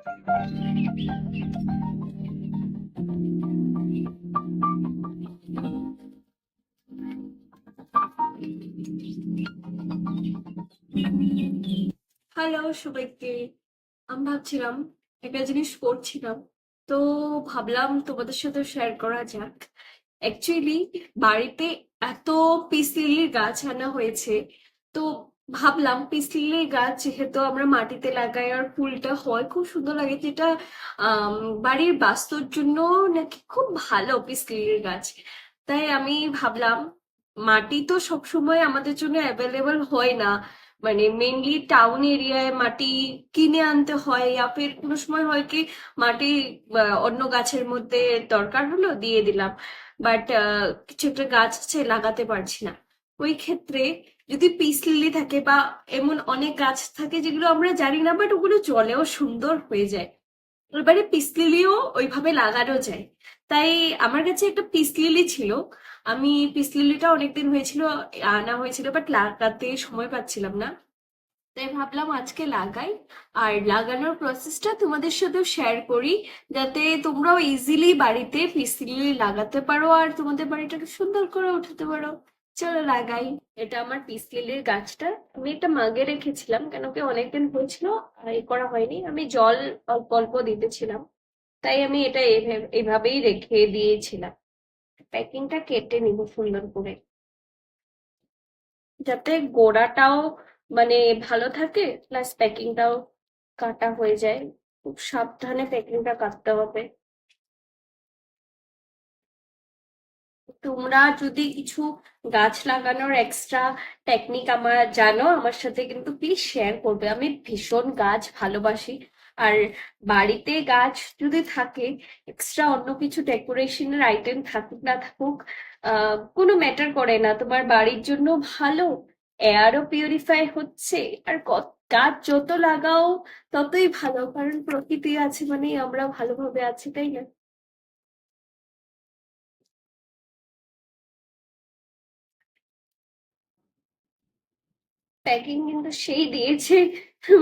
Hello সবাইকে। আমি ভাবছিলাম একটা জিনিস করছিলাম, তো ভাবলাম তোমাদের সাথে শেয়ার করা যাক। অ্যাকচুয়ালি বাড়িতে এত পিস লিলির গাছ আনা হয়েছে, তো ভাবলাম পিস লিলির গাছ যেহেতু আমরা মাটিতে লাগাই আর ফুলটা হয় খুব সুন্দর লাগে, যেটা আম, বাড়ির বাস্তুর জন্য নাকি খুব ভালো পিস লিলির গাছ। তাই আমি ভাবলাম, মাটি তো সবসময় আমাদের জন্য অ্যাভেলেবল হয় না, মানে মেইনলি টাউন এরিয়ায় মাটি কিনে আনতে হয়, या फिर কোনো সময় হয় কি মাটি অন্য গাছের মধ্যে দরকার হলো দিয়ে দিলাম, বাট কিছু একটা গাছ আছে লাগাতে পারছি না। ওই ক্ষেত্রে যদি পিস লিলি থাকে বা এমন অনেক গাছ থাকে যেগুলো আমরা জানি না বাট ওগুলো জলেও সুন্দর হয়ে যায়, এবারে পিস লিলিও ওইভাবে লাগানো যায়। তাই আমার কাছে একটা পিস লিলি ছিল। আমি পিস লিলিটা অনেকদিন হয়েছিল আনা হয়েছিল, বাট লাগাতে সময় পাচ্ছিলাম না। তাই ভাবলাম আজকে লাগাই, আর লাগানোর প্রসেসটা তোমাদের সাথেও শেয়ার করি, যাতে তোমরাও ইজিলি বাড়িতে পিস লিলি লাগাতে পারো আর তোমাদের বাড়িটাকে সুন্দর করে উঠাতে পারো। চলো লাগাই। এটা আমার পিস লিলির গাছটা আমি একটা মাগে রেখেছিলাম, কেন কি অনেকদিন হয়েছিল এ করা হয়নি, আমি জল অল্প অল্প দিতেছিলাম। তাই আমি এটা এইভাবেই রেখে দিয়েছিলাম। প্যাকিংটা কেটে নিব সুন্দর করে, যাতে গোড়াটাও মানে ভালো থাকে, প্লাস প্যাকিংটাও কাটা হয়ে যায়। খুব সাবধানে প্যাকিংটা কাটতে হবে। তোমরা যদি কিছু গাছ লাগানোর এক্সট্রা টেকনিক আমার জানো, আমার সাথে কিন্তু প্লিজ শেয়ার করবে। আমি ভীষণ গাছ ভালোবাসি। আর বাড়িতে গাছ যদি থাকে, এক্সট্রা অন্য কিছু ডেকোরেশনের আইটেম থাকুক না থাকুক, কোনো ম্যাটার করে না, তোমার বাড়ির জন্য ভালো, এয়ারও পিউরিফাই হচ্ছে। আর গাছ যত লাগাও ততই ভালো, কারণ প্রকৃতি আছে মানে আমরা ভালোভাবে আছি, তাই না? প্যাকিং কিন্তু সেই দিয়েছে,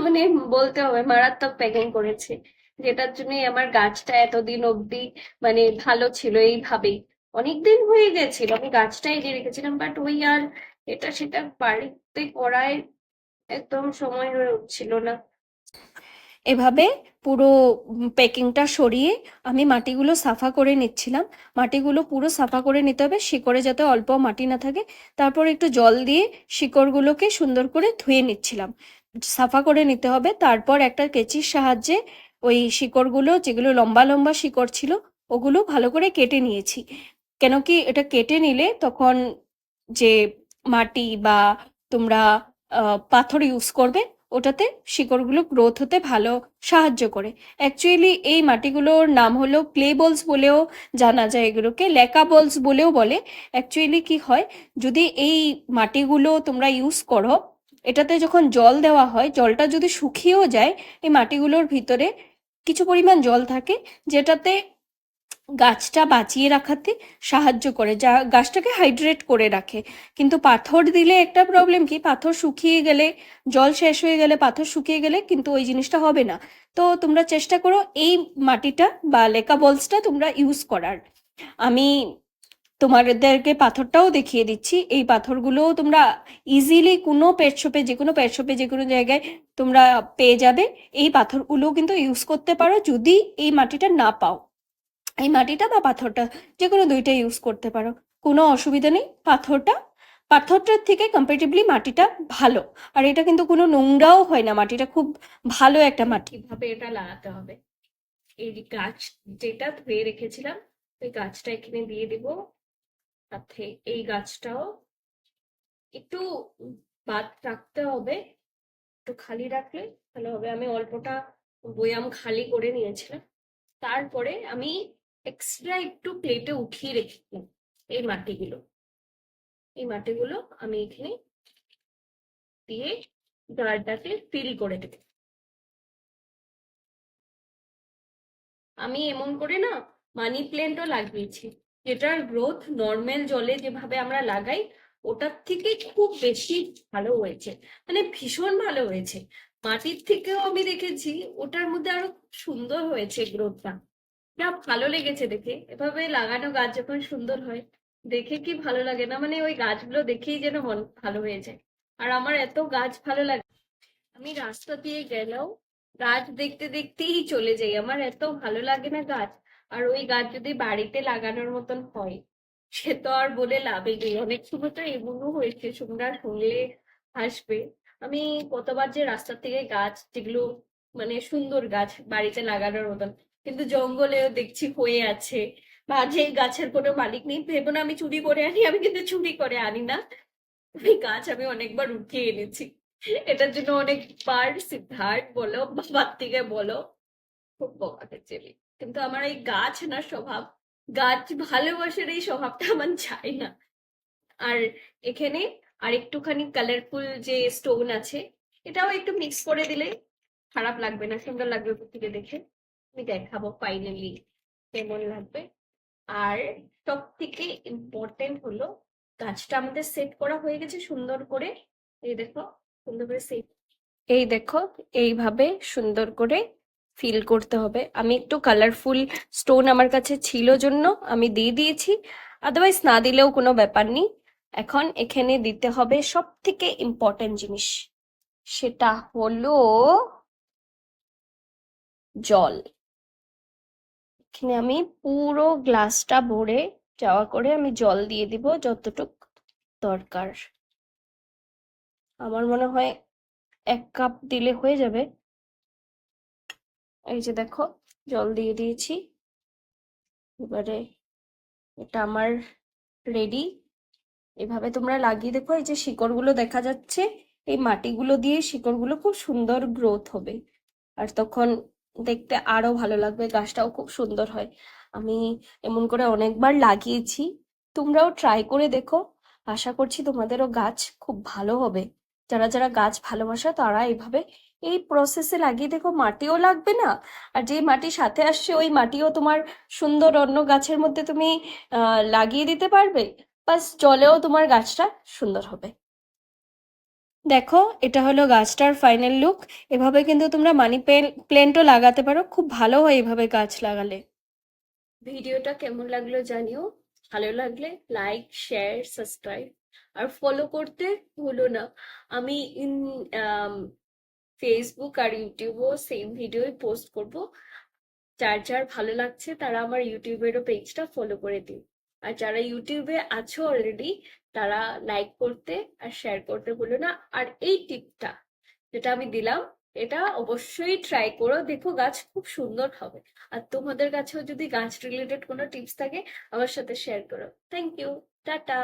মানে বলতে হবে মারাত্মক প্যাকিং করেছে, যেটার জন্যই আমার গাছটা এতদিন অবধি মানে ভালো ছিল এইভাবেই। অনেকদিন হয়ে গেছিল আমি গাছটা এনে রেখেছিলাম, বাট ওই আর এটা সেটা বাড়িতে করায় একদম সময় হয়ে উঠছিল না। এভাবে পুরো প্যাকিংটা সরিয়ে আমি মাটিগুলো সাফা করে নিচ্ছিলাম। মাটিগুলো পুরো সাফা করে নিতে হবে, শিকড়ে যাতে অল্প মাটি না থাকে। তারপর একটু জল দিয়ে শিকড়গুলোকে সুন্দর করে ধুয়ে নিচ্ছিলাম, সাফা করে নিতে হবে। তারপর একটা কেচির সাহায্যে ওই শিকড়গুলো, যেগুলো লম্বা লম্বা শিকড় ছিল, ওগুলো ভালো করে কেটে নিয়েছি। কেন কি এটা কেটে নিলে তখন যে মাটি বা তোমরা পাথর ইউজ করবে, ওটাতে শিকড়গুলো গ্রোথ হতে ভালো সাহায্য করে। অ্যাকচুয়ালি এই মাটিগুলোর নাম হলো ক্লে বলস বলেও জানা যায়, এগুলোকে লেকা বলস বলেও বলে। অ্যাকচুয়ালি কি হয়, যদি এই মাটিগুলো তোমরা ইউজ করো, এটাতে যখন জল দেওয়া হয়, জলটা যদি শুকিয়েও যায়, এই মাটিগুলোর ভিতরে কিছু পরিমাণ জল থাকে, যেটাতে গাছটা বাঁচিয়ে রাখাতে সাহায্য করে, যা গাছটাকে হাইড্রেট করে রাখে। কিন্তু পাথর দিলে একটা প্রবলেম কি, পাথর শুকিয়ে গেলে, জল শেষ হয়ে গেলে, পাথর শুকিয়ে গেলে কিন্তু ওই জিনিসটা হবে না। তো তোমরা চেষ্টা করো এই মাটিটা বা লেকা বলসটা তোমরা ইউজ করার। আমি তোমাদেরকে পাথরটাও দেখিয়ে দিচ্ছি। এই পাথরগুলোও তোমরা ইজিলি কোনো পেট শপে, যে কোনো পেট শপে, যে কোনো জায়গায় তোমরা পেয়ে যাবে। এই পাথরগুলোও কিন্তু ইউজ করতে পারো যদি এই মাটিটা না পাও। এই মাটিটা বা পাথরটা, যে কোনো দুইটা ইউজ করতে পারো, কোনো অসুবিধা নেই। পাথরটার থেকে কম্পারেটিভলি মাটিটা ভালো। আর এটা কিন্তু কোনো নোংরাও হয় না, মাটিটা খুব ভালো একটা মাটি। কিভাবে এটা লাগাতে হবে, এই গাছ যেটা ধুয়ে রেখেছিলাম ওই গাছটা এখানে দিয়ে দিব, সাথে এই গাছটাও একটু বাদ রাখতে হবে, একটু খালি রাখলে ভালো হবে। আমি অল্পটা বয়াম খালি করে নিয়েছিলাম। তারপরে আমি এক্সট্রা একটু প্লেটে উঠিয়ে রেখেছিলাম এই মাটিগুলো। এই মাটিগুলো আমি এখানে দিয়ে জারটাকে ফিল করে দেব। আমি এমন করে না মানি প্ল্যান্টও লাগিয়েছি, যেটার গ্রোথ নর্মাল জলে যেভাবে আমরা লাগাই ওটার থেকে খুব বেশি ভালো হয়েছে, মানে ভীষণ ভালো হয়েছে। মাটির থেকেও আমি দেখেছি ওটার মধ্যে আরো খুব সুন্দর হয়েছে গ্রোথটা। না, ভালো লেগেছে দেখে। এভাবে লাগানো গাছ যখন সুন্দর হয়, দেখে কি ভালো লাগে না? মানে ওই গাছগুলো দেখেই যেন মন ভালো হয়ে যায়। আর আমার এত গাছ ভালো লাগে, আমি রাস্তা দিয়ে গেলেও গাছ দেখতে দেখতেই চলে যাই, আমার এত ভালো লাগে না গাছ। আর ওই গাছ যদি বাড়িতে লাগানোর মতন হয়, সে তো আর বলে লাভই নেই। অনেক সময় তো এমনও হয়েছে, তোমরা শুনলে হাসবে। আমি কতবার যে রাস্তা থেকে গাছ, যেগুলো মানে সুন্দর গাছ বাড়িতে লাগানোর মতন, কিন্তু জঙ্গলেও দেখছি হয়ে আছে, বা যে গাছের কোনো মালিক নেই, ভেবো না আমি চুরি করে আনি, আমি কিন্তু চুরি করে আনি না। ওই গাছ আমি অনেকবার উঠিয়ে এনেছি। এটার জন্য অনেকবার সিদ্ধার্থ বলো, বাবার থেকে বলো, খুব বকা খেয়েছিলি। কিন্তু আমার এই গাছ না স্বভাব, গাছ ভালোবাসার এই স্বভাবটা আমার চাই না। আর এখানে আর একটুখানি কালারফুল যে স্টোন আছে, এটাও একটু মিক্স করে দিলে খারাপ লাগবে না, সুন্দর লাগবে উপর থেকে দেখে। আমি দেখাবো ফাইনালি কেমন লাগবে। আর সব থেকে ইম্পর্টেন্ট হলো, গাছটা আমাদের সেট করা হয়ে গেছে সুন্দর করে। এই দেখো, সুন্দর করে সেট, এই দেখো, এইভাবে সুন্দর করে ফিল করতে হবে। আমি একটু কালারফুল স্টোন আমার কাছে ছিল জন্য আমি দিয়ে দিয়েছি, আদারওয়াইজ না দিলেও কোনো ব্যাপার নেই। এখন এখানে দিতে হবে সব থেকে ইম্পর্টেন্ট জিনিস, সেটা হলো জল। এখানে আমি পুরো গ্লাসটা ভরে যাওয়া করে আমি জল দিয়ে দিব যতটুক দরকার। আমার মনে হয় 1 কাপ দিলে হয়ে যাবে। এই যে দেখো, জল দিয়ে দিয়েছি। এবারে এটা আমার রেডি। এভাবে তোমরা লাগিয়ে দেখো, এই যে শিকড়গুলো দেখা যাচ্ছে, এই মাটিগুলো দিয়ে শিকড়গুলো খুব সুন্দর গ্রোথ হবে। আর তখন দেখতে আরো ভালো লাগবে, গাছটাও খুব সুন্দর হয়। আমি এমন করে অনেকবার লাগিয়েছি, তোমরাও ট্রাই করে দেখো। আশা করছি তোমাদেরও গাছ খুব ভালো হবে। যারা যারা গাছ ভালোবাসে তারা এইভাবে এই প্রসেসে লাগিয়ে দেখো, মাটিও লাগবে না। আর যে মাটির সাথে আসছে ওই মাটিও তোমার সুন্দর অন্য গাছের মধ্যে তুমি লাগিয়ে দিতে পারবে, বাস জলেও তোমার গাছটা সুন্দর হবে। দেখো, এটা হলো গাছটার ফাইনাল লুক। এভাবে কিন্তু তোমরা মানি প্ল্যান্টও লাগাতে পারো, খুব ভালো হয় এভাবে গাছ লাগালে। ভিডিওটা কেমন লাগলো জানিও। ভালো লাগলে লাইক, শেয়ার, সাবস্ক্রাইব আর ফলো করতে ভুলো না। আমি ফেসবুক আর ইউটিউবও সেম ভিডিওই পোস্ট করব। যার যার ভালো লাগছে তারা আমার ইউটিউবেরও পেজটা ফলো করে দিন। আর যারা ইউটিউবে আছো অলরেডি, তারা লাইক করতে আর শেয়ার করতে ভুলো না। আর এই টিপটা যেটা আমি দিলাম, এটা অবশ্যই ট্রাই করো, দেখো গাছ খুব সুন্দর হবে। আর তোমাদের কাছেও যদি গাছ রিলেটেড কোনো টিপস থাকে, আমার সাথে শেয়ার করো। Thank you, tata.